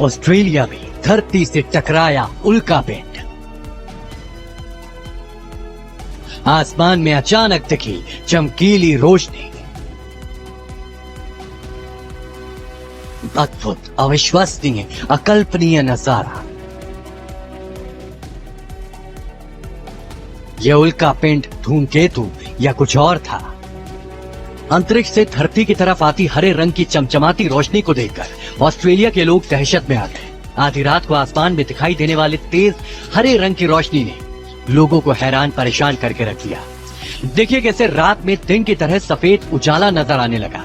Australia में धरती से टकराया उल्का पिंड। आसमान में अचानक दिखी चमकीली रोशनी। अद्भुत, अविश्वसनीय, अकल्पनीय नजारा। यह उल्का पिंड धूमकेतु या कुछ और था। अंतरिक्ष से धरती की तरफ आती हरे रंग की चमचमाती रोशनी को देखकर ऑस्ट्रेलिया के लोग दहशत में आ गए। आधी रात को आसमान में दिखाई देने वाले तेज हरे रंग की रोशनी ने लोगों को हैरान परेशान करके रख दिया। देखिए कैसे रात में दिन की तरह सफेद उजाला नजर आने लगा।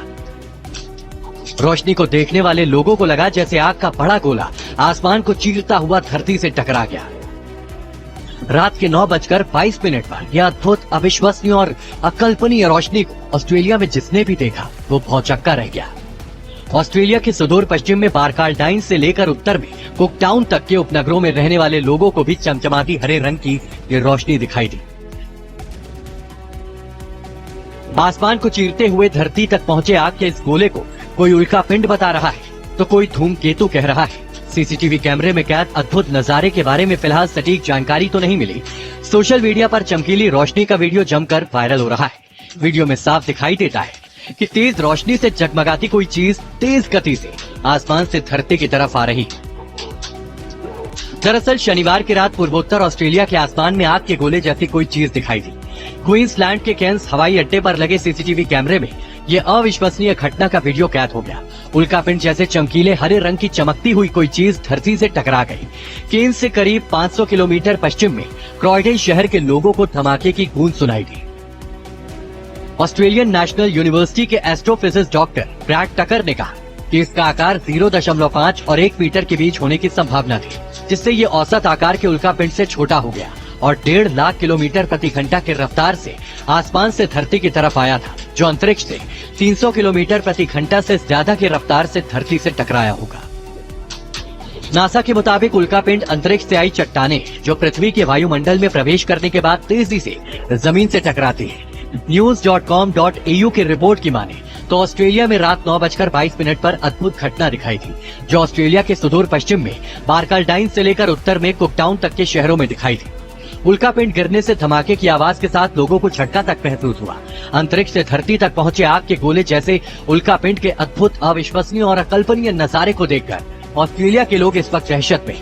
रोशनी को देखने वाले लोगों को लगा जैसे आग का बड़ा गोला आसमान को चीरता हुआ धरती से टकरा गया। रात के 9:22 पर यह अद्भुत, अविश्वसनीय और अकल्पनीय रोशनी को ऑस्ट्रेलिया में जिसने भी देखा वो भौचक्का रह गया। ऑस्ट्रेलिया के सुदूर पश्चिम में बारकालडाइन से लेकर उत्तर में कुकटाउन तक के उपनगरों में रहने वाले लोगों को भी चमचमाती हरे रंग की ये रोशनी दिखाई दी। आसमान को चीरते हुए धरती तक पहुंचे आग के इस गोले को कोई उल्का पिंड बता रहा है तो कोई धूमकेतु कह रहा है। सीसीटीवी कैमरे में कैद अद्भुत नजारे के बारे में फिलहाल सटीक जानकारी तो नहीं मिली। सोशल मीडिया पर चमकीली रोशनी का वीडियो जमकर वायरल हो रहा है। वीडियो में साफ दिखाई देता है कि तेज रोशनी से जगमगाती कोई चीज तेज गति से आसमान से धरती की तरफ आ रही। दरअसल शनिवार की रात पूर्वोत्तर ऑस्ट्रेलिया के आसमान में आग के गोले जैसी कोई चीज दिखाई दी। क्वींसलैंड के कैंस हवाई अड्डे पर लगे सीसीटीवी कैमरे में ये अविश्वसनीय घटना का वीडियो कैद हो गया। उल्का पिंड जैसे चमकीले हरे रंग की चमकती हुई कोई चीज धरती से टकरा गई। केन्स से करीब 500 किलोमीटर पश्चिम में क्रॉयडन शहर के लोगों को धमाके की गूंज सुनाई दी। ऑस्ट्रेलियन नेशनल यूनिवर्सिटी के एस्ट्रोफिजिक्स डॉक्टर ब्रैड टकर ने कहा कि इसका आकार 0.5 और 1 मीटर के बीच होने की संभावना थी, जिससे ये औसत आकार के उल्का पिंड से छोटा हो गया और 1.5 लाख किलोमीटर प्रति घंटा की रफ्तार से आसमान से धरती की तरफ आया था, जो अंतरिक्ष से 300 किलोमीटर प्रति घंटा से ज्यादा की रफ्तार से धरती से टकराया होगा। नासा के मुताबिक उल्का पिंड अंतरिक्ष से आई चट्टानें जो पृथ्वी के वायुमंडल में प्रवेश करने के बाद तेजी से जमीन से टकराती है। news.com.au की रिपोर्ट की माने तो ऑस्ट्रेलिया में रात 9:22 पर अद्भुत घटना दिखाई थी, जो ऑस्ट्रेलिया के सुदूर पश्चिम में बारकालडाइन से लेकर उत्तर में कुकटाउन तक के शहरों में दिखाई थी। उल्का पिंड गिरने से धमाके की आवाज के साथ लोगों को झटका तक महसूस हुआ। अंतरिक्ष से धरती तक पहुंचे आग के गोले जैसे उल्का पिंड के अद्भुत, अविश्वसनीय और अकल्पनीय नजारे को देखकर ऑस्ट्रेलिया के लोग इस वक्त दहशत में